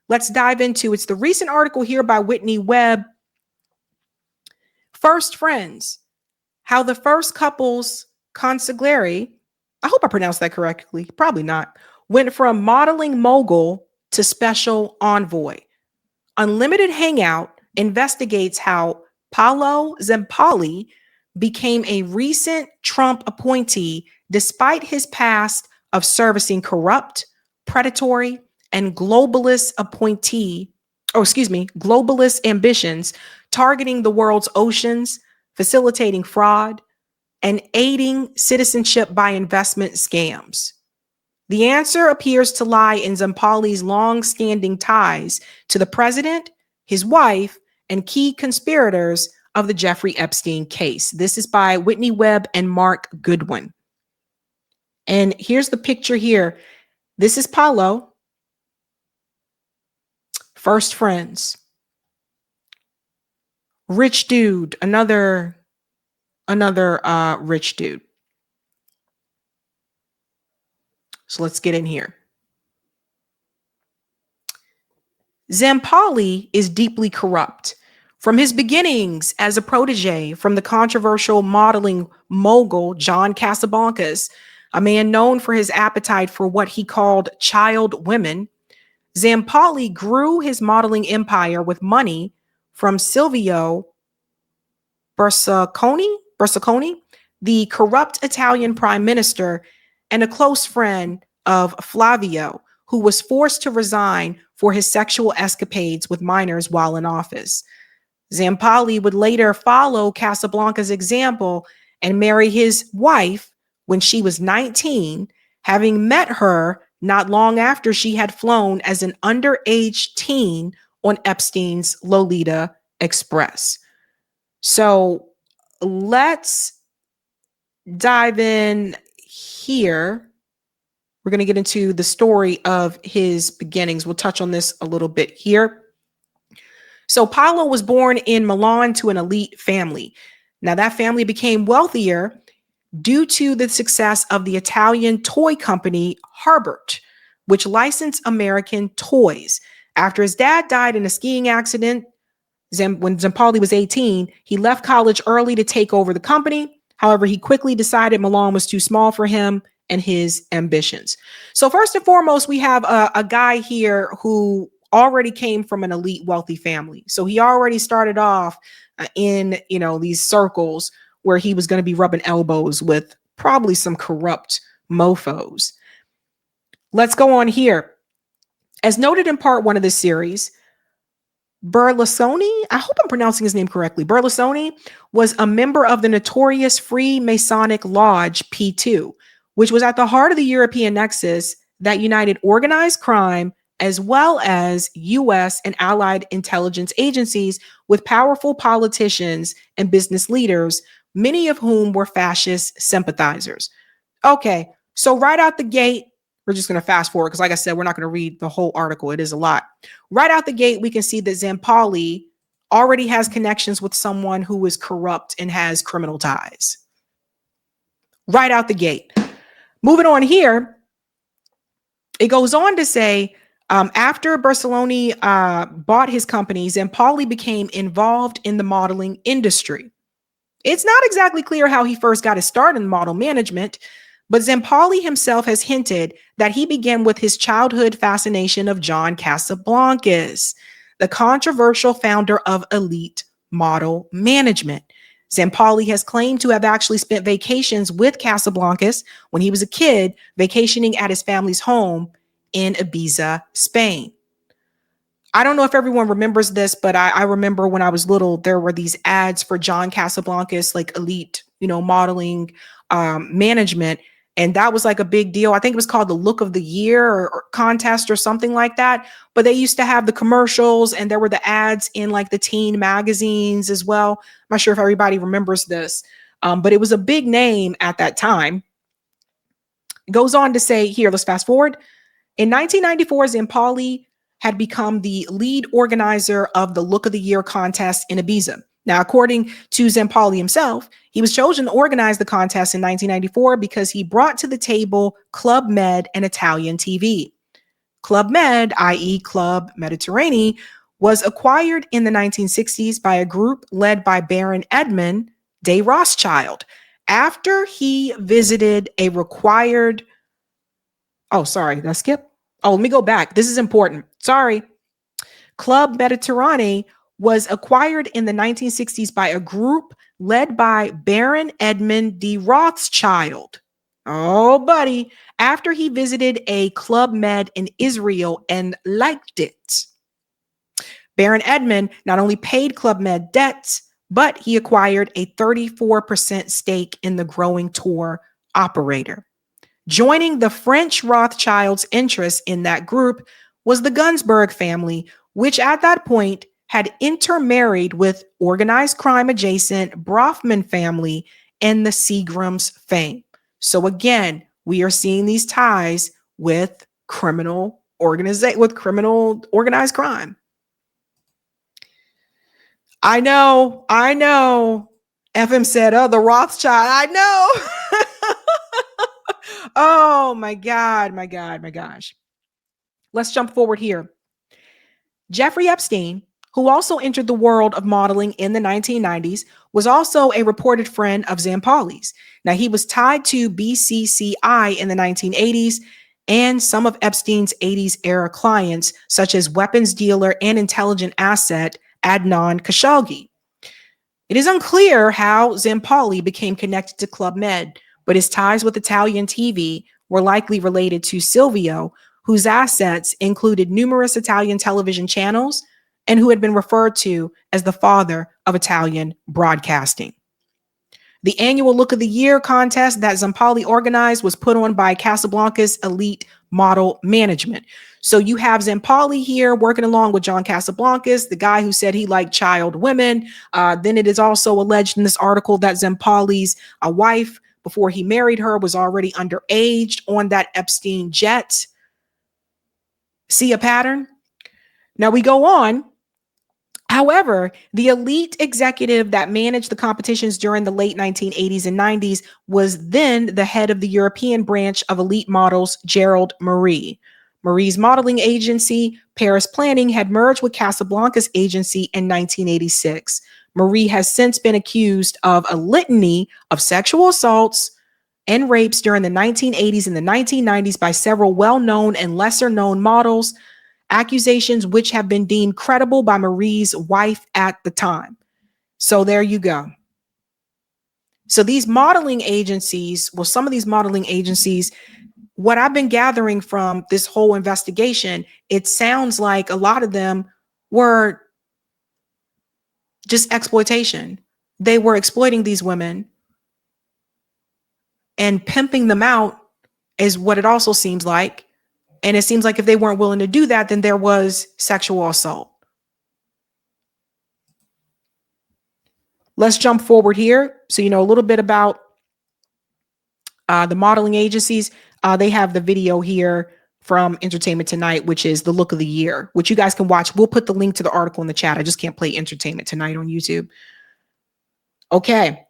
let's dive into. It's the recent article here by Whitney Webb. First Friends, how the first couple's consigliere, I hope I pronounced that correctly, probably not, went from modeling mogul to special envoy. Unlimited Hangout investigates how Paolo Zempoli became a recent Trump appointee despite his past of servicing corrupt, predatory, and globalist globalist ambitions, targeting the world's oceans, facilitating fraud, and aiding citizenship by investment scams. The answer appears to lie in Zempoli's long-standing ties to the president, his wife, and key conspirators of the Jeffrey Epstein case. This is by Whitney Webb and Mark Goodwin. And here's the picture here. This is Paolo. First Friends. Rich dude, another rich dude. So let's get in here. Zempoli is deeply corrupt. From his beginnings as a protege from the controversial modeling mogul John Casablancas, a man known for his appetite for what he called child women, Zempoli grew his modeling empire with money from Silvio Berlusconi, the corrupt Italian prime minister and a close friend of Flavio, who was forced to resign for his sexual escapades with minors while in office. Zempoli would later follow Casablanca's example and marry his wife when she was 19, having met her not long after she had flown as an underage teen on Epstein's Lolita Express. So let's dive in here. We're going to get into the story of his beginnings. We'll touch on this a little bit here. So Paolo was born in Milan to an elite family. Now that family became wealthier due to the success of the Italian toy company Harbert, which licensed American toys. After his dad died in a skiing accident, when Zempoli was 18, he left college early to take over the company. However, he quickly decided Milan was too small for him and his ambitions. So first and foremost, we have a guy here who already came from an elite wealthy family. So he already started off in, these circles where he was going to be rubbing elbows with probably some corrupt mofos. Let's go on here. As noted in part 1 of this series, Berlusconi, I hope I'm pronouncing his name correctly, Berlusconi was a member of the notorious Freemasonic Lodge P2, which was at the heart of the European nexus that united organized crime as well as U.S. and allied intelligence agencies with powerful politicians and business leaders, many of whom were fascist sympathizers. Okay, so right out the gate, we're just going to fast forward because, like I said, we're not going to read the whole article. It is a lot. Right out the gate, we can see that Zempoli already has connections with someone who is corrupt and has criminal ties. Right out the gate. Moving on here, it goes on to say, after Berlusconi bought his companies, Zempoli became involved in the modeling industry. It's not exactly clear how he first got his start in model management, but Zempoli himself has hinted that he began with his childhood fascination of John Casablancas, the controversial founder of elite model management. Zempoli has claimed to have actually spent vacations with Casablancas when he was a kid, vacationing at his family's home in Ibiza, Spain. I don't know if everyone remembers this, but I remember when I was little, there were these ads for John Casablancas, like elite, modeling management. And that was like a big deal. I think it was called the Look of the Year or contest or something like that. But they used to have the commercials and there were the ads in like the teen magazines as well. I'm not sure if everybody remembers this, but it was a big name at that time. It goes on to say here, let's fast forward. In 1994, Zempoli had become the lead organizer of the Look of the Year contest in Ibiza. Now, according to Zempoli himself, he was chosen to organize the contest in 1994 because he brought to the table Club Med and Italian TV. Club Med, i.e. Club Mediterranean, was acquired in the 1960s by a group led by Baron Edmund de Rothschild after he visited a required. Oh, sorry, did I skip? Oh, let me go back. This is important. Sorry. Club Mediterranean was acquired in the 1960s by a group led by Baron Edmund de Rothschild. Oh, buddy. After he visited a Club Med in Israel and liked it. Baron Edmund not only paid Club Med debts, but he acquired a 34% stake in the growing tour operator. Joining the French Rothschilds' interest in that group was the Gunsberg family, which at that point had intermarried with organized crime adjacent Brofman family and the Seagrams fame. So again, we are seeing these ties with criminal organized crime. I know. FM said, oh, the Rothschild. I know. Oh my gosh. Let's jump forward here. Jeffrey Epstein, who also entered the world of modeling in the 1990s, was also a reported friend of Zampali's. Now, he was tied to BCCI in the 1980s and some of Epstein's 80s era clients, such as weapons dealer and intelligent asset Adnan Khashoggi. It is unclear how Zampali became connected to Club Med, but his ties with Italian TV were likely related to Silvio, whose assets included numerous Italian television channels and who had been referred to as the father of Italian broadcasting. The annual Look of the Year contest that Zampali organized was put on by Casablanca's Elite Model Management. So you have Zampali here working along with John Casablancas, the guy who said he liked child women. Then it is also alleged in this article that Zampali's wife, before he married her, was already underage on that Epstein jet. See a pattern? Now we go on. However, the elite executive that managed the competitions during the late 1980s and 90s was then the head of the European branch of Elite Models, Gerald Marie. Marie's modeling agency, Paris Planning, had merged with Casablanca's agency in 1986. Marie has since been accused of a litany of sexual assaults and rapes during the 1980s and the 1990s by several well-known and lesser-known models, accusations which have been deemed credible by Marie's wife at the time. So there you go. So these modeling agencies, some of these modeling agencies, what I've been gathering from this whole investigation, it sounds like a lot of them were just exploitation. They were exploiting these women and pimping them out is what it also seems like. And it seems like if they weren't willing to do that, then there was sexual assault. Let's jump forward here. So, you know, a little bit about the modeling agencies. They have the video here from Entertainment Tonight, which is the Look of the Year, which you guys can watch. We'll put the link to the article in the chat. I just can't play Entertainment Tonight on YouTube. Okay.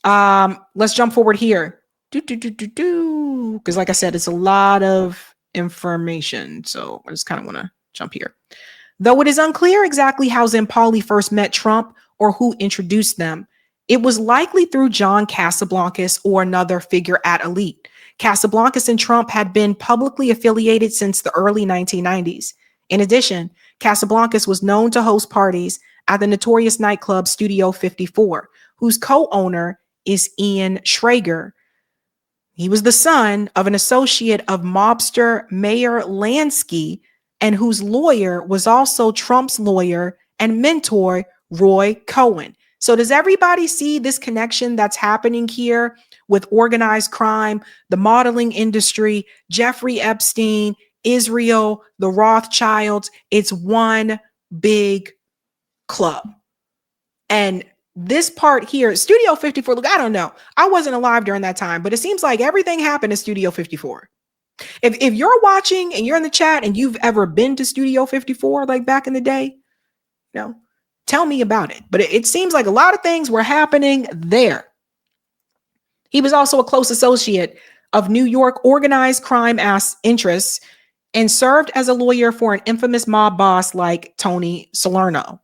Let's jump forward here. Because like I said, it's a lot of information. So I just kind of want to jump here. Though it is unclear exactly how Zampali first met Trump or who introduced them, it was likely through John Casablancas or another figure at Elite. Casablancas and Trump had been publicly affiliated since the early 1990s. In addition, Casablancas was known to host parties at the notorious nightclub Studio 54, whose co-owner is Ian Schrager. He was the son of an associate of mobster Meyer Lansky, and whose lawyer was also Trump's lawyer and mentor, Roy Cohen. So does everybody see this connection that's happening here with organized crime, the modeling industry, Jeffrey Epstein, Israel, the Rothschilds? It's one big club. And this part here, Studio 54, look, I don't know. I wasn't alive during that time, but it seems like everything happened at Studio 54. If you're watching and you're in the chat and you've ever been to Studio 54, like back in the day, you know, tell me about it. But it seems like a lot of things were happening there. He was also a close associate of New York organized crime interests, and served as a lawyer for an infamous mob boss like Tony Salerno.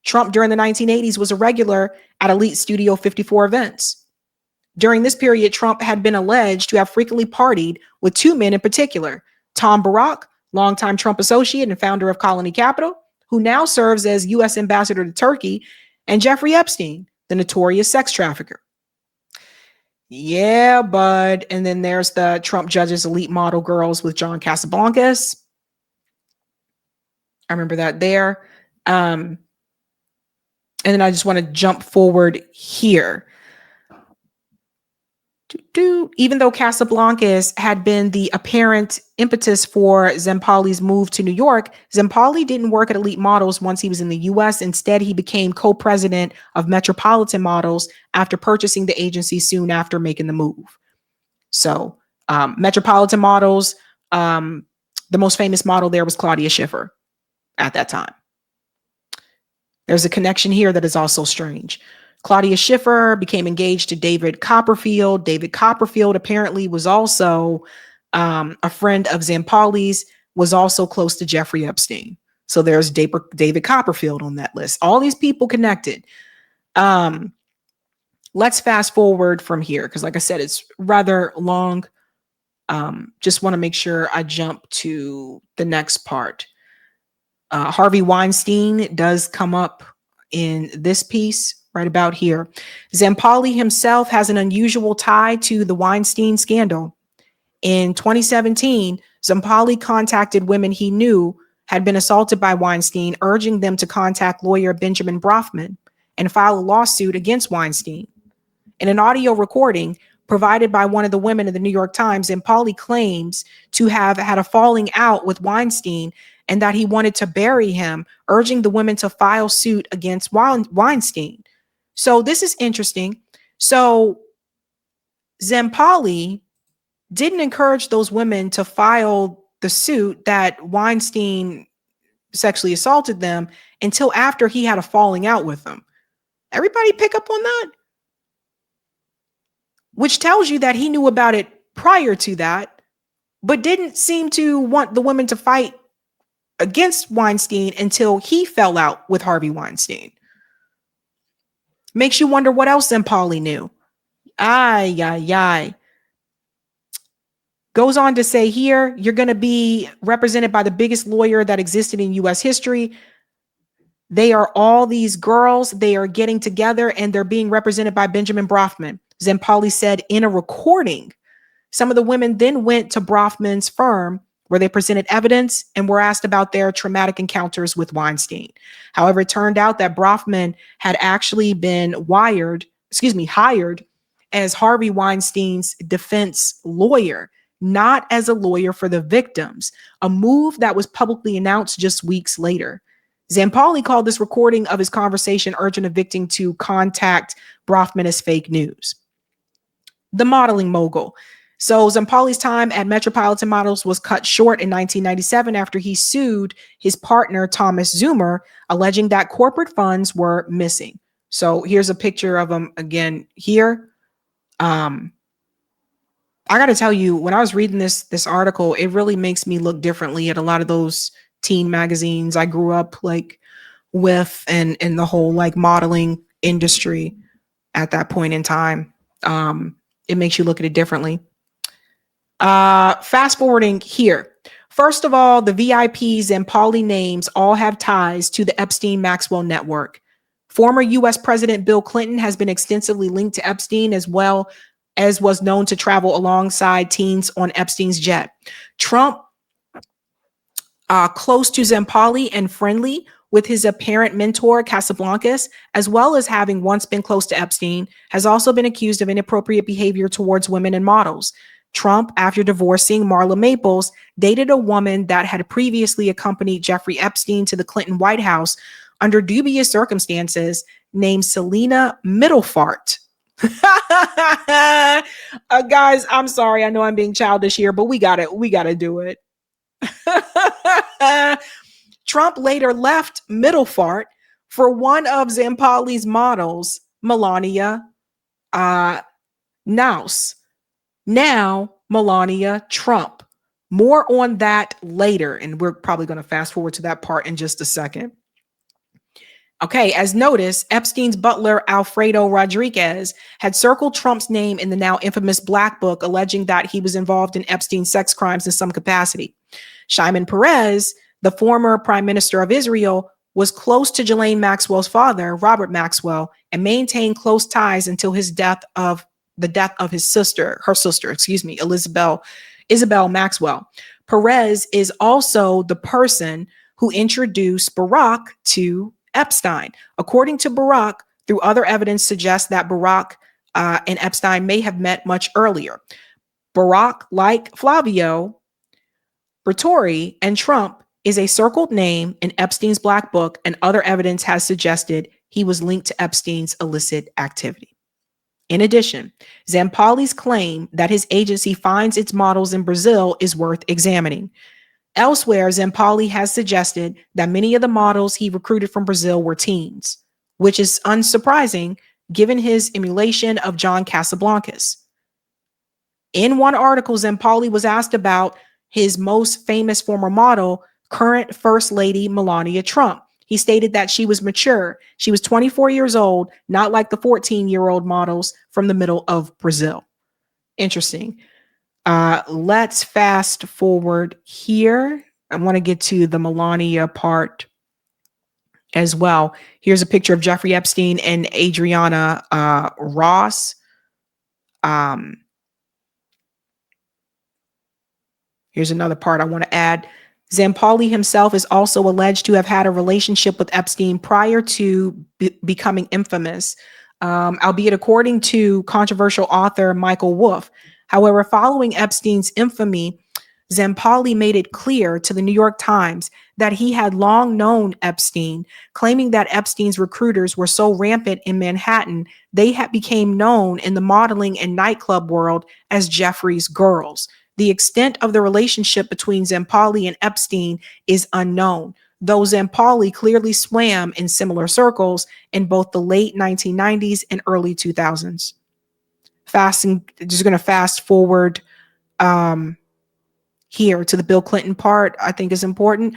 Trump during the 1980s was a regular at elite Studio 54 events. During this period, Trump had been alleged to have frequently partied with two men in particular, Tom Barrack, longtime Trump associate and founder of Colony Capital, who now serves as U.S. ambassador to Turkey, and Jeffrey Epstein, the notorious sex trafficker. Yeah, bud. And then there's the Trump judges elite model girls with John Casablancas. I remember that there. And then I just want to jump forward here. Even though Casablancas had been the apparent impetus for Zampalli's move to New York, Zampalli didn't work at Elite Models once he was in the US. Instead, he became co-president of Metropolitan Models after purchasing the agency soon after making the move. So Metropolitan Models, the most famous model there was Claudia Schiffer at that time. There's a connection here that is also strange. Claudia Schiffer became engaged to David Copperfield. David Copperfield apparently was also a friend of Zampalli's, was also close to Jeffrey Epstein. So there's David Copperfield on that list. All these people connected. Let's fast forward from here because, like I said, it's rather long. Just want to make sure I jump to the next part. Harvey Weinstein does come up in this piece right about here. Zampalli himself has an unusual tie to the Weinstein scandal. In 2017, Zampalli contacted women he knew had been assaulted by Weinstein, urging them to contact lawyer Benjamin Brafman and file a lawsuit against Weinstein. In an audio recording provided by one of the women in the New York Times, Zampalli claims to have had a falling out with Weinstein and that he wanted to bury him, urging the women to file suit against Weinstein. So this is interesting. So Zampalli didn't encourage those women to file the suit that Weinstein sexually assaulted them until after he had a falling out with them. Everybody pick up on that? Which tells you that he knew about it prior to that, but didn't seem to want the women to fight against Weinstein until he fell out with Harvey Weinstein. Makes you wonder what else Zampalli knew. Ay. Goes on to say here, you're going to be represented by the biggest lawyer that existed in U.S. history. They are all these girls. They are getting together and they're being represented by Benjamin Brafman. Zampalli said in a recording. Some of the women then went to Brafman's firm where they presented evidence and were asked about their traumatic encounters with Weinstein. However, it turned out that Brafman had actually been hired as Harvey Weinstein's defense lawyer, not as a lawyer for the victims, a move that was publicly announced just weeks later. Zampalli called this recording of his conversation urging a victim to contact Brafman as fake news. The modeling mogul. So Zampalli's time at Metropolitan Models was cut short in 1997 after he sued his partner, Thomas Zoomer, alleging that corporate funds were missing. So here's a picture of him again here. I got to tell you, when I was reading this article, it really makes me look differently at a lot of those teen magazines I grew up with and the whole modeling industry at that point in time. It makes you look at it differently. Fast forwarding here. First of all, the VIPs and Zampalli names all have ties to the Epstein Maxwell network. Former U.S. President Bill Clinton has been extensively linked to Epstein, as well as was known to travel alongside teens on Epstein's jet. Trump, close to Zampalli and friendly with his apparent mentor, Casablancas, as well as having once been close to Epstein, has also been accused of inappropriate behavior towards women and models. Trump, after divorcing Marla Maples, dated a woman that had previously accompanied Jeffrey Epstein to the Clinton White House under dubious circumstances, named Selena Middlefart. Guys, I'm sorry. I know I'm being childish here, but we got to do it. Trump later left Middlefart for one of Zampalli's models, Melania Naus. Now Melania Trump. More on that later, and we're probably going to fast forward to that part in just a second. Okay, as noticed, Epstein's butler, Alfredo Rodriguez, had circled Trump's name in the now infamous Black Book, alleging that he was involved in Epstein's sex crimes in some capacity. Shimon Peres, the former prime minister of Israel, was close to Ghislaine Maxwell's father, Robert Maxwell, and maintained close ties until the death of his sister, Isabel Maxwell. Perez is also the person who introduced Barack to Epstein. According to Barack, through other evidence suggests that Barack and Epstein may have met much earlier. Barack, like Flavio Briatore and Trump, is a circled name in Epstein's Black Book, and other evidence has suggested he was linked to Epstein's illicit activity. In addition, Zampali's claim that his agency finds its models in Brazil is worth examining. Elsewhere, Zampali has suggested that many of the models he recruited from Brazil were teens, which is unsurprising given his emulation of John Casablancas. In one article, Zampali was asked about his most famous former model, current First Lady Melania Trump. He stated that she was mature. She was 24 years old, not like the 14-year-old models from the middle of Brazil. Interesting. Let's fast forward here. I want to get to the Melania part as well. Here's a picture of Jeffrey Epstein and Adriana Ross. Here's another part I want to add. Zampali himself is also alleged to have had a relationship with Epstein prior to becoming infamous, albeit according to controversial author Michael Wolff. However, following Epstein's infamy, Zampali made it clear to the New York Times that he had long known Epstein, claiming that Epstein's recruiters were so rampant in Manhattan, they became known in the modeling and nightclub world as Jeffrey's girls. The extent of the relationship between Zampali and Epstein is unknown, though Zampali clearly swam in similar circles in both the late 1990s and early 2000s. Just going to fast forward here to the Bill Clinton part, I think is important.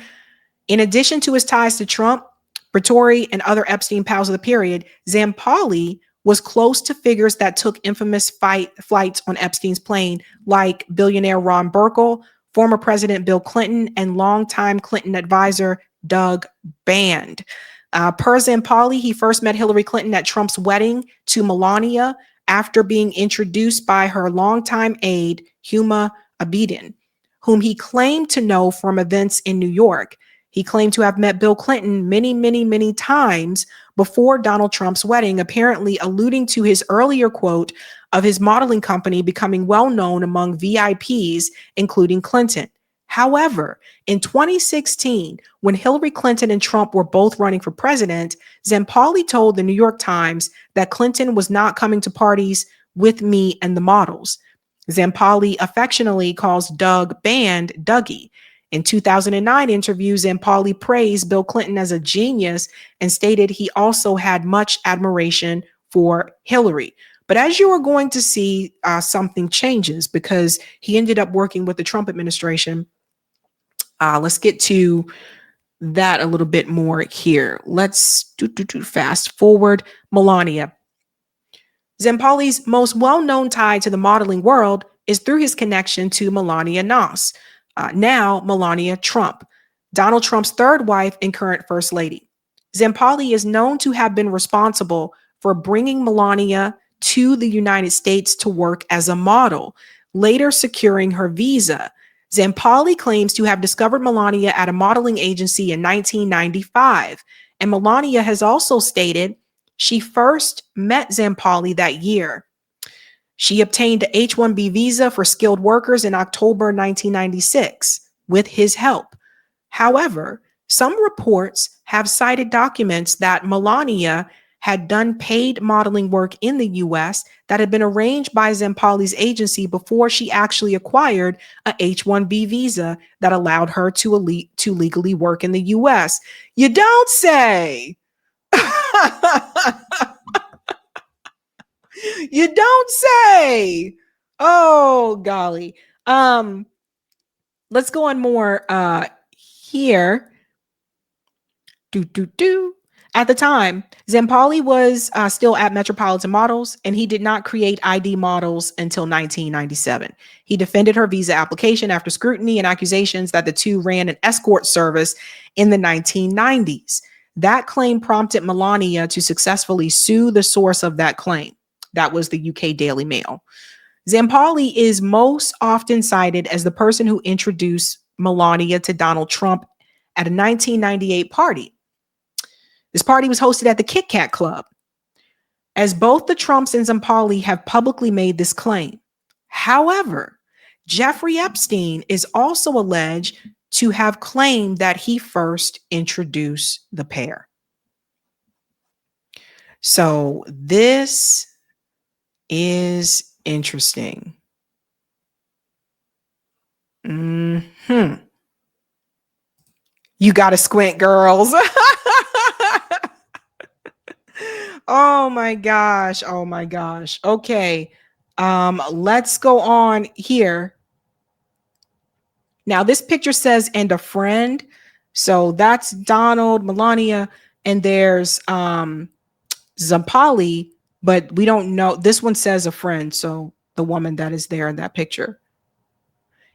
In addition to his ties to Trump, Briatore, and other Epstein pals of the period, Zampali was close to figures that took infamous flights on Epstein's plane, like billionaire Ron Burkle, former President Bill Clinton, and longtime Clinton advisor Doug Band. Per Zampali, he first met Hillary Clinton at Trump's wedding to Melania after being introduced by her longtime aide, Huma Abedin, whom he claimed to know from events in New York. He claimed to have met Bill Clinton many, many, many times before Donald Trump's wedding, apparently alluding to his earlier quote of his modeling company becoming well known among VIPs, including Clinton. However, in 2016, when Hillary Clinton and Trump were both running for president, Zampali told the New York Times that Clinton was not coming to parties with me and the models. Zampali affectionately calls Doug Band Dougie. In 2009 interview, Zampali praised Bill Clinton as a genius and stated he also had much admiration for Hillary. But as you are going to see, something changes because he ended up working with the Trump administration. Let's get to that a little bit more here. Let's fast forward. Melania. Zampali's most well-known tie to the modeling world is through his connection to Melania Noss, now Melania Trump, Donald Trump's third wife and current first lady. Zampali is known to have been responsible for bringing Melania to the United States to work as a model, later securing her visa. Zampali claims to have discovered Melania at a modeling agency in 1995, and Melania has also stated she first met Zampali that year. She obtained a H-1B visa for skilled workers in October 1996 with his help. However, some reports have cited documents that Melania had done paid modeling work in the U.S. that had been arranged by Zampali's agency before she actually acquired a H-1B visa that allowed her to legally work in the U.S. You don't say. You don't say. Oh, golly. let's go on more here. At the time, Zampali was still at Metropolitan Models, and he did not create ID models until 1997. He defended her visa application after scrutiny and accusations that the two ran an escort service in the 1990s. That claim prompted Melania to successfully sue the source of that claim. That was the UK Daily Mail. Zampali is most often cited as the person who introduced Melania to Donald Trump at a 1998 party. This party was hosted at the Kit Kat Club. As both the Trumps and Zampali have publicly made this claim. However, Jeffrey Epstein is also alleged to have claimed that he first introduced the pair. So this is interesting. You got to squint, girls. Oh my gosh. Oh my gosh. Okay. Let's go on here. Now this picture says, and a friend. So that's Donald, Melania, and there's Zampali, but we don't know. This one says a friend. So the woman that is there in that picture.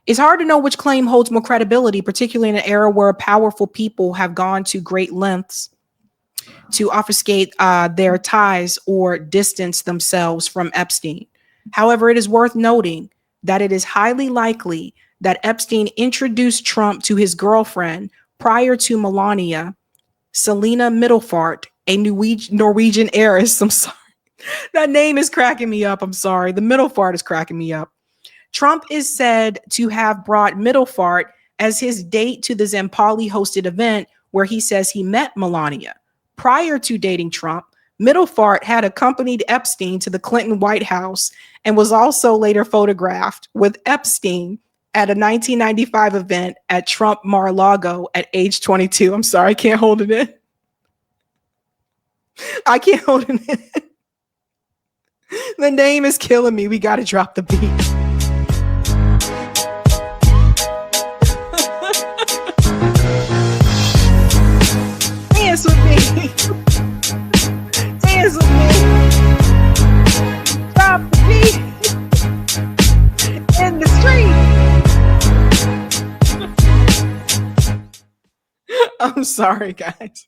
It's hard to know which claim holds more credibility, particularly in an era where powerful people have gone to great lengths to obfuscate their ties or distance themselves from Epstein. However, it is worth noting that it is highly likely that Epstein introduced Trump to his girlfriend prior to Melania, Selena Middelfart, a Norwegian heiress. I'm sorry. That name is cracking me up. I'm sorry. The Middelfart is cracking me up. Trump is said to have brought Middelfart as his date to the Zampali hosted event where he says he met Melania. Prior to dating Trump, Middelfart had accompanied Epstein to the Clinton White House and was also later photographed with Epstein at a 1995 event at Trump Mar-a-Lago at age 22. I'm sorry, I can't hold it in. I can't hold it in. The name is killing me. We got to drop the beat. Dance with me. Dance with me. Drop the beat. In the street. I'm sorry, guys.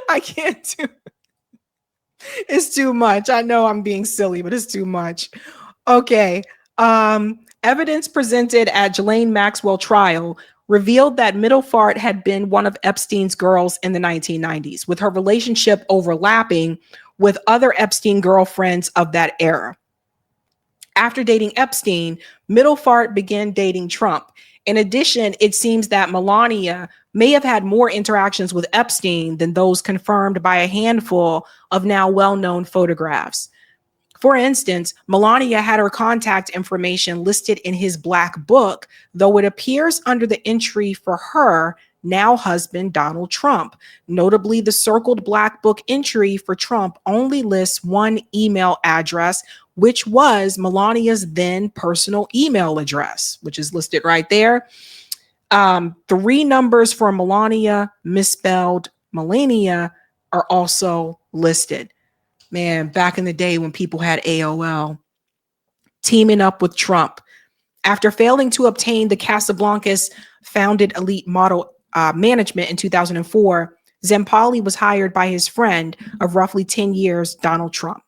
I can't do it. It's too much. I know I'm being silly, but it's too much. Okay. Evidence presented at Ghislaine Maxwell trial revealed that Middelfart had been one of Epstein's girls in the 1990s, with her relationship overlapping with other Epstein girlfriends of that era. After dating Epstein, Middelfart began dating Trump. In addition, it seems that Melania may have had more interactions with Epstein than those confirmed by a handful of now well-known photographs. For instance, Melania had her contact information listed in his black book, though it appears under the entry for her now husband, Donald Trump. Notably, the circled black book entry for Trump only lists one email address, which was Melania's then personal email address, which is listed right there. 3 numbers for Melania, misspelled Melania, are also listed. Man, back in the day when people had AOL, teaming up with Trump. After failing to obtain the Casablancas founded elite model management in 2004, Zampali was hired by his friend of roughly 10 years, Donald Trump.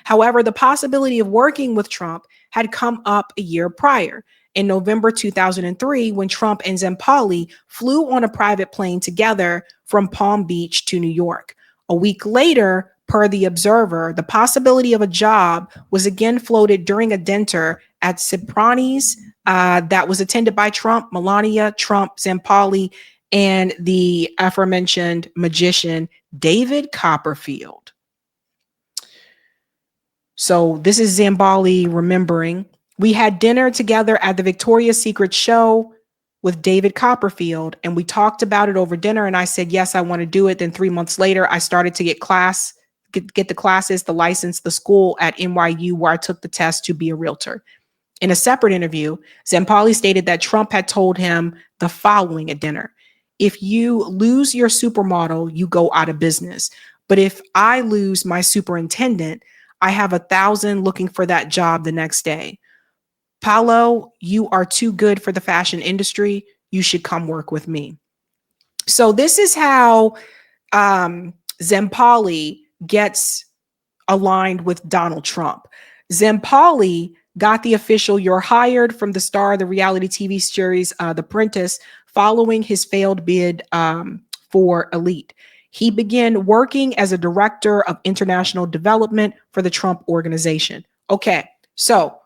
However, the possibility of working with Trump had come up a year prior. In November 2003, when Trump and Zampali flew on a private plane together from Palm Beach to New York. A week later, per The Observer, the possibility of a job was again floated during a dinner at Cipriani's that was attended by Trump, Melania, Trump, Zampali, and the aforementioned magician David Copperfield. So this is Zampali remembering. We had dinner together at the Victoria's Secret show with David Copperfield, and we talked about it over dinner, and I said, yes, I want to do it. Then 3 months later, I started to get the classes, the license, the school at NYU where I took the test to be a realtor. In a separate interview, Zampali stated that Trump had told him the following at dinner: if you lose your supermodel, you go out of business. But if I lose my superintendent, I have 1,000 looking for that job the next day. Paolo, you are too good for the fashion industry. You should come work with me. So this is how Zampali gets aligned with Donald Trump. Zampali got the official "you're hired" from the star of the reality TV series The Apprentice following his failed bid for Elite. He began working as a director of international development for the Trump organization. Okay, so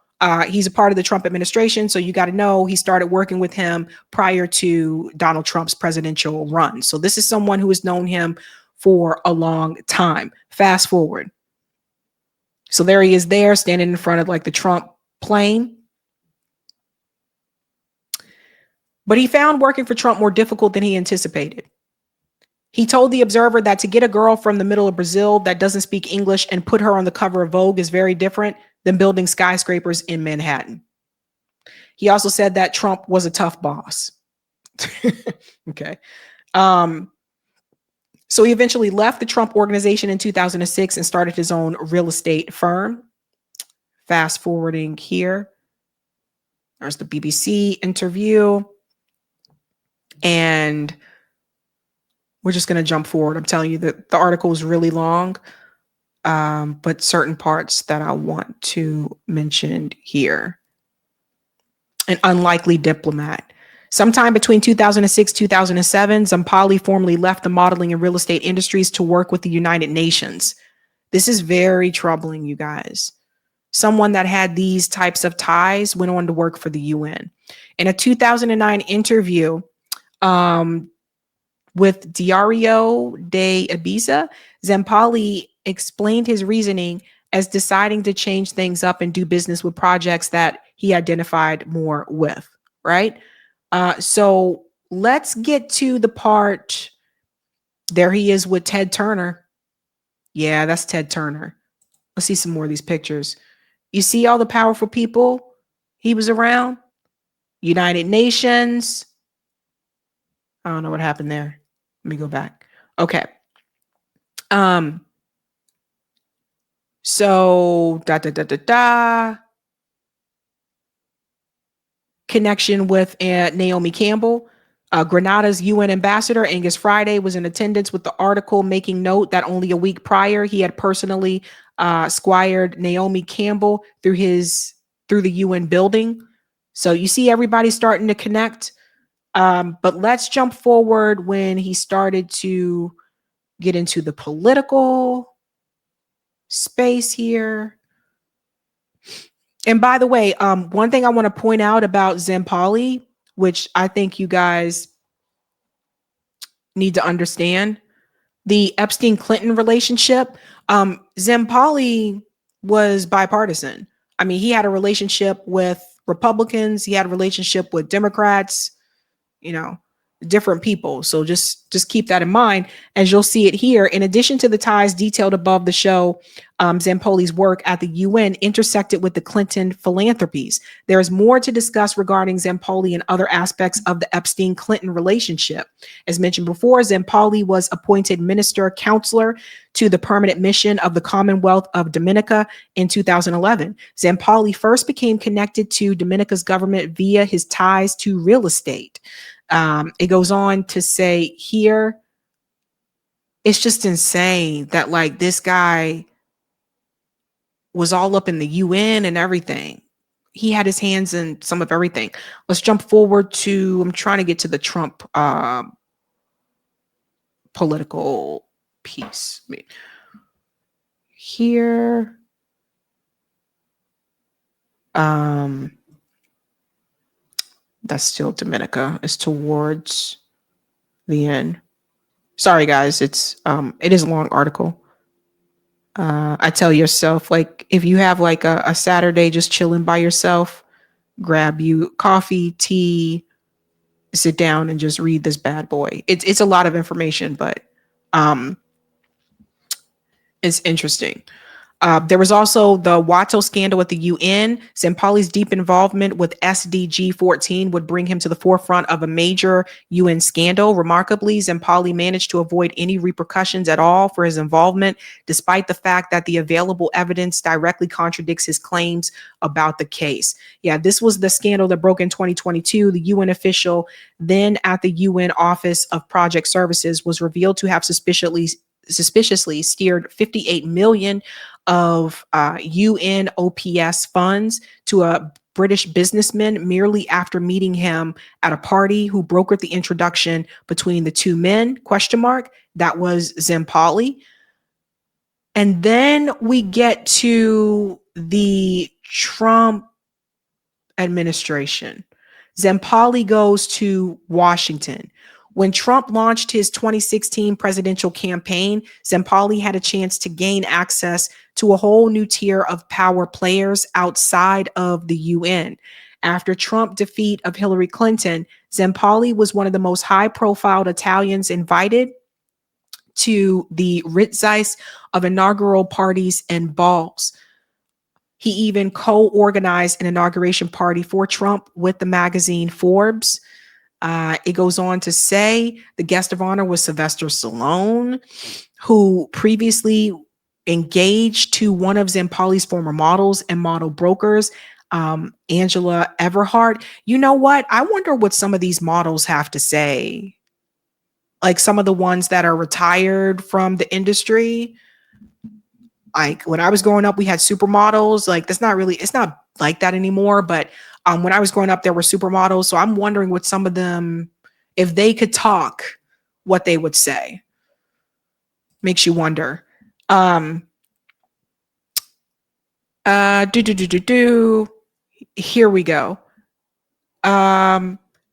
he's a part of the Trump administration, so you got to know he started working with him prior to Donald Trump's presidential run. So this is someone who has known him for a long time. Fast forward. So there he is there standing in front of like the Trump plane. But he found working for Trump more difficult than he anticipated. He told The Observer that to get a girl from the middle of Brazil that doesn't speak English and put her on the cover of Vogue is very different than building skyscrapers in Manhattan. He also said that Trump was a tough boss. Okay. So he eventually left the Trump organization in 2006 and started his own real estate firm. Fast forwarding here. There's the BBC interview. And we're just going to jump forward. I'm telling you that the article is really long, but certain parts that I want to mention here. An unlikely diplomat. Sometime between 2006 and 2007, Zampali formally left the modeling and real estate industries to work with the United Nations. This is very troubling, you guys. Someone that had these types of ties went on to work for the UN. In a 2009 interview with Diario de Ibiza, Zampali explained his reasoning as deciding to change things up and do business with projects that he identified more with, right? So let's get to the part. There he is with Ted Turner. Yeah, that's Ted Turner. Let's see some more of these pictures. You see all the powerful people he was around? United Nations. I don't know what happened there. Let me go back. Okay. So connection with Naomi Campbell. Grenada's UN ambassador, Angus Friday, was in attendance with the article, making note that only a week prior, he had personally squired Naomi Campbell through the UN building. So you see everybody starting to connect. But let's jump forward when he started to get into the political space here. And by the way, one thing I want to point out about Zampali, which I think you guys need to understand, the Epstein-Clinton relationship. Zampali was bipartisan. I mean, he had a relationship with Republicans. He had a relationship with Democrats, different people. So just keep that in mind as you'll see it here. In addition to the ties detailed above the show, Zampali's work at the UN intersected with the Clinton philanthropies. There is more to discuss regarding Zampali and other aspects of the Epstein-Clinton relationship. As mentioned before, Zampali was appointed minister counselor to the permanent mission of the Commonwealth of Dominica in 2011. Zampali first became connected to Dominica's government via his ties to real estate. It goes on to say here, it's just insane that like this guy was all up in the UN and everything. He had his hands in some of everything. Let's jump forward to, I'm trying to get to the Trump political piece. Here. That's still Dominica. It's towards the end. Sorry, guys. It is a long article. I tell yourself, like, if you have like a Saturday just chilling by yourself, grab you coffee, tea, sit down and just read this bad boy. It's a lot of information, but it's interesting. There was also the WATO scandal at the UN. Zempali's deep involvement with SDG 14 would bring him to the forefront of a major UN scandal. Remarkably, Zempali managed to avoid any repercussions at all for his involvement, despite the fact that the available evidence directly contradicts his claims about the case. Yeah, this was the scandal that broke in 2022. The UN official, then at the UN Office of Project Services, was revealed to have suspiciously steered 58 million of UNOPS funds to a British businessman merely after meeting him at a party, who brokered the introduction between the two men, ? That was Zempali. And then we get to the Trump administration. Zempali goes to Washington. When Trump launched his 2016 presidential campaign, Zempali had a chance to gain access to a whole new tier of power players outside of the UN. After Trump's defeat of Hillary Clinton, Zempali was one of the most high-profile Italians invited to the ritzais of inaugural parties and balls. He even co-organized an inauguration party for Trump with the magazine Forbes. It goes on to say the guest of honor was Sylvester Stallone, who previously engaged to one of Zempali's former models and model brokers, Angela Everhart. You know what? I wonder what some of these models have to say. Like some of the ones that are retired from the industry. Like when I was growing up, we had supermodels. Like it's not like that anymore. But when I was growing up, there were supermodels. So I'm wondering what some of them, if they could talk, what they would say. Makes you wonder. Here we go.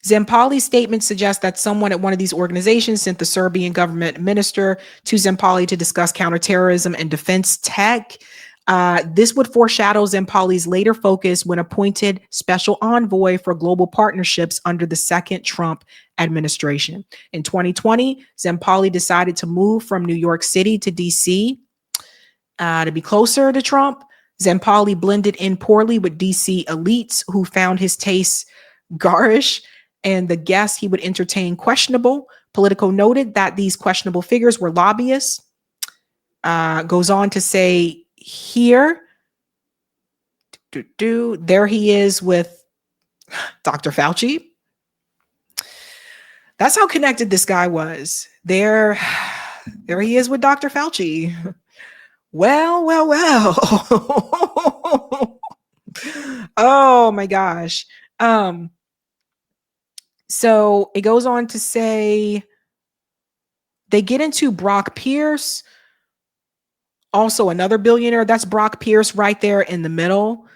Zempali's statement suggests that someone at one of these organizations sent the Serbian government minister to Zempali to discuss counterterrorism and defense tech. This would foreshadow Zempali's later focus when appointed special envoy for global partnerships under the second Trump administration. In 2020, Zempali decided to move from New York City to DC to be closer to Trump. Zempali blended in poorly with DC elites who found his tastes garish and the guests he would entertain questionable. Politico noted that these questionable figures were lobbyists. Goes on to say here, there he is with Dr. Fauci. That's how connected this guy was. There he is with Dr. Fauci. Well. Oh my gosh. So it goes on to say they get into Brock Pierce, also another billionaire. That's Brock Pierce right there in the middle.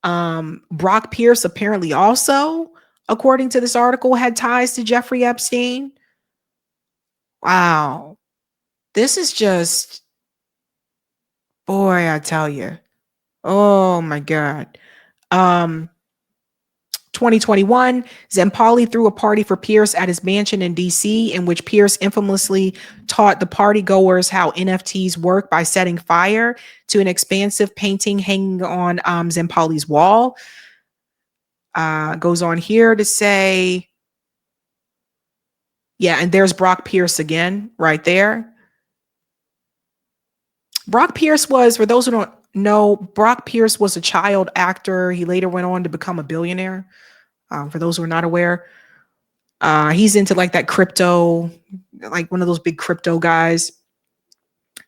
Brock Pierce apparently also, according to this article, had ties to Jeffrey Epstein. Wow. This is just, boy, I tell you. Oh my God. 2021, Zempali threw a party for Pierce at his mansion in DC, in which Pierce infamously taught the party goers how NFTs work by setting fire to an expansive painting hanging on Zempali's wall. Goes on here to say, yeah, and there's Brock Pierce again, right there. Brock Pierce was, for those who don't know, Brock Pierce was a child actor. He later went on to become a billionaire. For those who are not aware, he's into like that crypto, like one of those big crypto guys.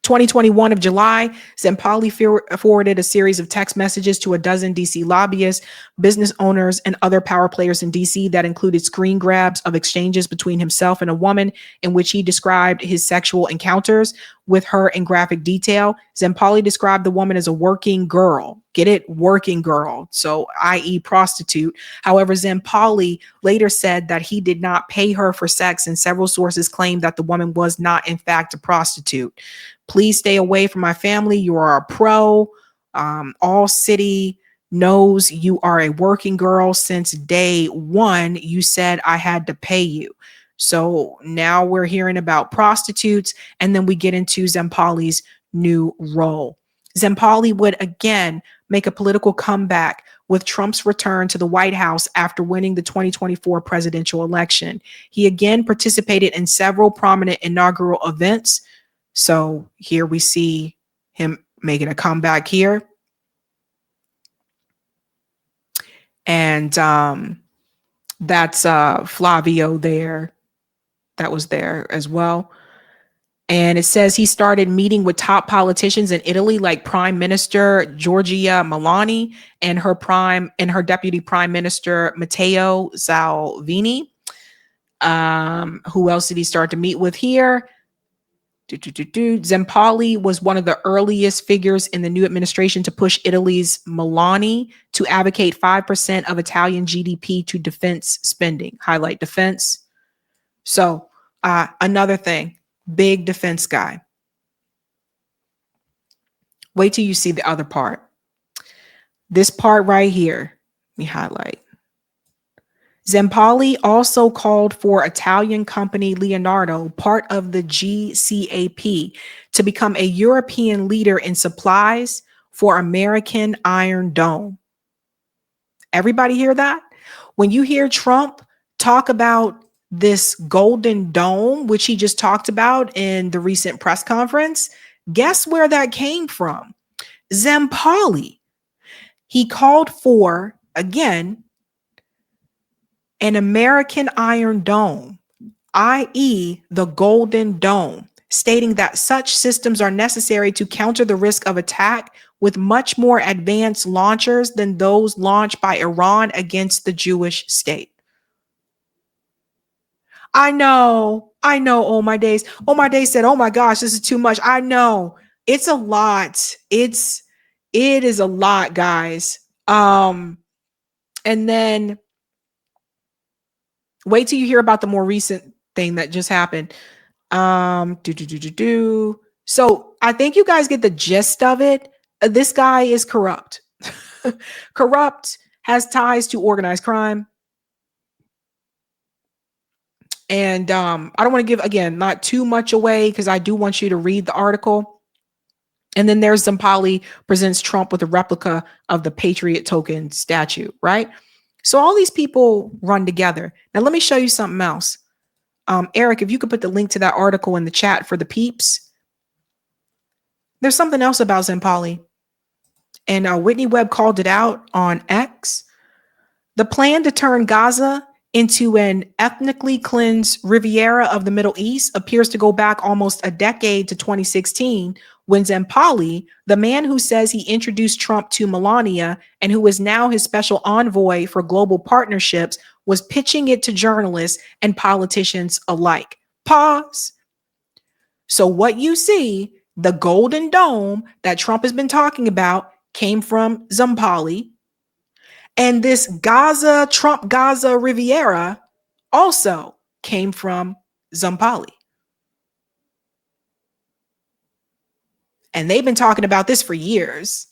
2021 of July, Zempali forwarded a series of text messages to a dozen DC lobbyists, business owners, and other power players in DC that included screen grabs of exchanges between himself and a woman in which he described his sexual encounters with her in graphic detail. Zempali described the woman as a working girl. Get it? Working girl. So, i.e. prostitute. However, Zempali later said that he did not pay her for sex, and several sources claimed that the woman was not, in fact, a prostitute. Please stay away from my family. You are a pro. All city knows you are a working girl. Since day one, you said I had to pay you. So now we're hearing about prostitutes, and then we get into Zempali's new role. Zampali would again make a political comeback with Trump's return to the White House after winning the 2024 presidential election. He again participated in several prominent inaugural events. So here we see him making a comeback here. And that's Flavio there. That was there as well. And it says he started meeting with top politicians in Italy, like Prime Minister Giorgia Meloni and her deputy Prime Minister Matteo Salvini. Who else did he start to meet with here? Zampali was one of the earliest figures in the new administration to push Italy's Meloni to advocate 5% of Italian GDP to defense spending. Highlight defense. So another thing, big defense guy. Wait till you see the other part. This part right here, let me highlight. Zampali also called for Italian company Leonardo, part of the GCAP, to become a European leader in supplies for American Iron Dome. Everybody hear that? When you hear Trump talk about this golden dome, which he just talked about in the recent press conference, guess where that came from? Zampali. He called for, again, an American Iron Dome, i.e., the Golden Dome, stating that such systems are necessary to counter the risk of attack with much more advanced launchers than those launched by Iran against the Jewish state. I know. Oh my days. Oh my days said, oh my gosh, this is too much. I know. It's a lot. It is a lot, guys. And then wait till you hear about the more recent thing that just happened. So I think you guys get the gist of it. This guy is corrupt. Corrupt, has ties to organized crime. And I don't want to give, again, not too much away because I do want you to read the article. And then there's Zampali presents Trump with a replica of the Patriot token statue, right? So all these people run together. Now, let me show you something else. Eric, if you could put the link to that article in the chat for the peeps. There's something else about Zampali. And Whitney Webb called it out on X. The plan to turn Gaza into an ethnically cleansed Riviera of the Middle East appears to go back almost a decade to 2016, when Zampali, the man who says he introduced Trump to Melania and who is now his special envoy for global partnerships, was pitching it to journalists and politicians alike. Pause. So what you see, the Golden Dome that Trump has been talking about came from Zampali. And this Trump Gaza Riviera also came from Zampali. And they've been talking about this for years.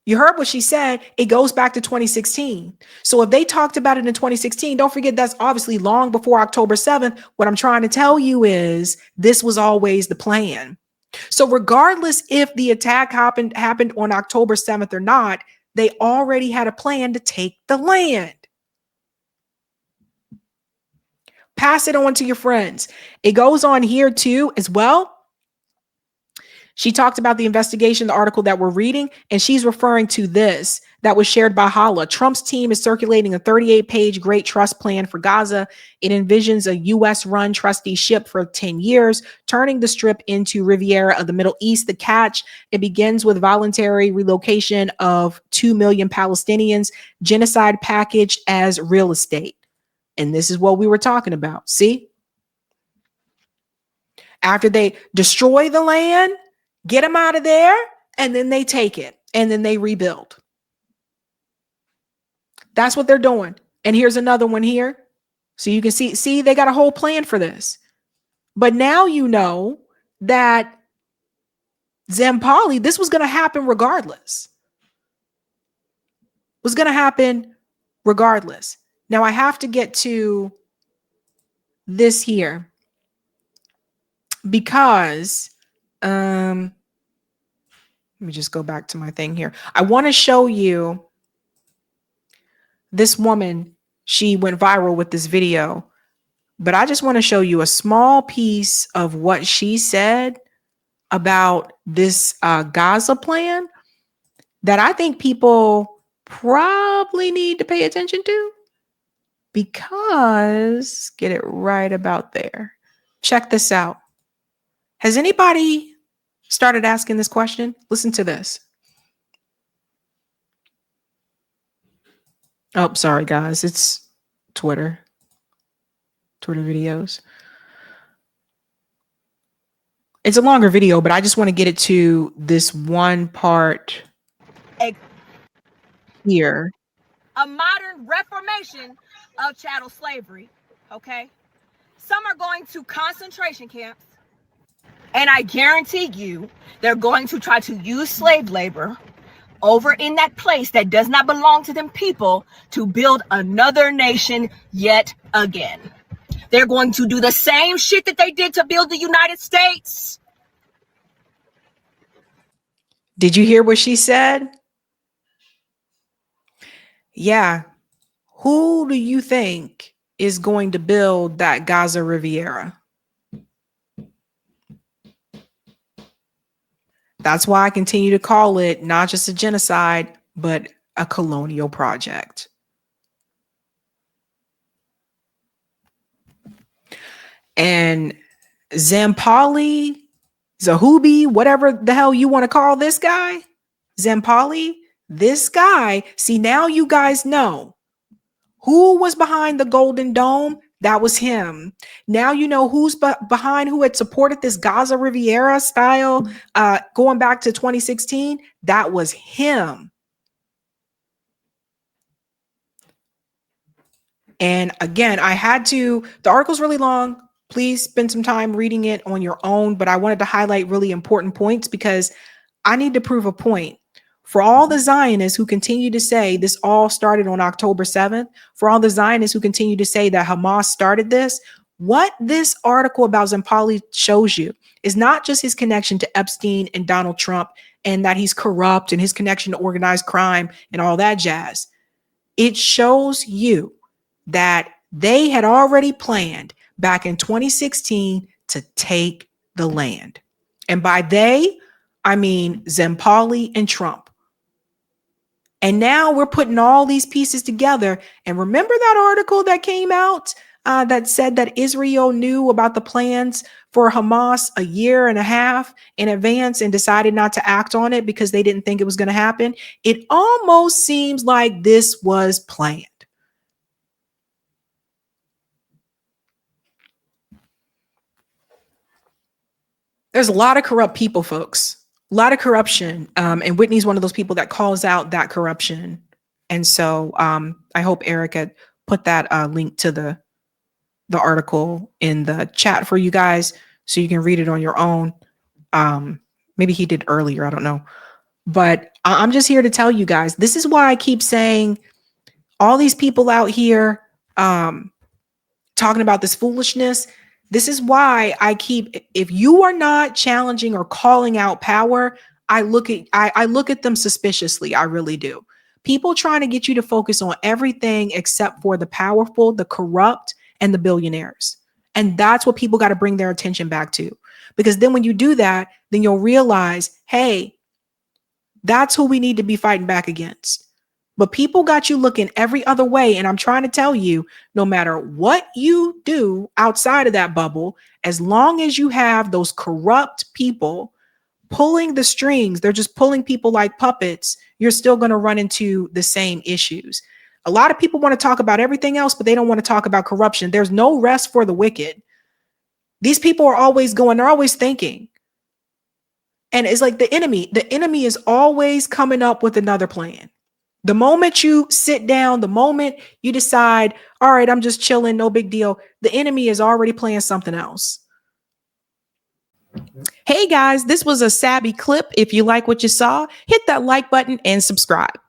You heard what she said. It goes back to 2016. So if they talked about it in 2016, don't forget that's obviously long before October 7th. What I'm trying to tell you is this was always the plan. So regardless if the attack happened on October 7th or not, they already had a plan to take the land. Pass it on to your friends. It goes on here too as well. She talked about the investigation, the article that we're reading, and she's referring to this that was shared by Hala. Trump's team is circulating a 38-page Great Trust Plan for Gaza. It envisions a U.S.-run trusteeship for 10 years, turning the strip into Riviera of the Middle East. The catch, it begins with voluntary relocation of 2 million Palestinians, genocide packaged as real estate. And this is what we were talking about. See? After they destroy the land, get them out of there, and then they take it, and then they rebuild. That's what they're doing. And here's another one here. So you can see they got a whole plan for this. But now you know that Zampali, this was going to happen regardless. Was going to happen regardless. Now I have to get to this here because Let me just go back to my thing here. I want to show you this woman. She went viral with this video, but I just want to show you a small piece of what she said about this Gaza plan that I think people probably need to pay attention to, because get it right about there. Check this out. Has anybody started asking this question? Listen to this. Oh, sorry, guys. It's Twitter videos. It's a longer video, but I just want to get it to this one part here. A modern reformation of chattel slavery, okay? Some are going to concentration camps, and I guarantee you they're going to try to use slave labor over in that place that does not belong to them people to build another nation yet again. They're going to do the same shit that they did to build the United States. Did you hear what she said? Yeah. Who do you think is going to build that Gaza Riviera? That's why I continue to call it not just a genocide, but a colonial project. And Zampali, Zahubi, whatever the hell you want to call this guy, Zampali, this guy, see, now you guys know who was behind the Golden Dome. That was him. Now you know who's behind, who had supported this Gaza Riviera style going back to 2016. That was him. And again, the article's really long. Please spend some time reading it on your own. But I wanted to highlight really important points because I need to prove a point. For all the Zionists who continue to say this all started on October 7th, for all the Zionists who continue to say that Hamas started this, what this article about Zampali shows you is not just his connection to Epstein and Donald Trump and that he's corrupt and his connection to organized crime and all that jazz. It shows you that they had already planned back in 2016 to take the land. And by they, I mean Zampali and Trump. And now we're putting all these pieces together. And remember that article that came out that said that Israel knew about the plans for Hamas a year and a half in advance and decided not to act on it because they didn't think it was going to happen? It almost seems like this was planned. There's a lot of corrupt people, folks. A lot of corruption. And Whitney's one of those people that calls out that corruption. And so I hope Eric had put that link to the article in the chat for you guys so you can read it on your own. Maybe he did earlier. I don't know. But I'm just here to tell you guys, this is why I keep saying all these people out here talking about this foolishness. This is why if you are not challenging or calling out power, I look at them suspiciously. I really do. People trying to get you to focus on everything except for the powerful, the corrupt, and the billionaires. And that's what people got to bring their attention back to. Because then when you do that, then you'll realize, hey, that's who we need to be fighting back against. But people got you looking every other way. And I'm trying to tell you, no matter what you do outside of that bubble, as long as you have those corrupt people pulling the strings, they're just pulling people like puppets, you're still going to run into the same issues. A lot of people want to talk about everything else, but they don't want to talk about corruption. There's no rest for the wicked. These people are always going, they're always thinking. And it's like the enemy is always coming up with another plan. The moment you sit down, the moment you decide, all right, I'm just chilling, no big deal, the enemy is already playing something else. Hey guys, this was a Sabby clip. If you like what you saw, hit that like button and subscribe.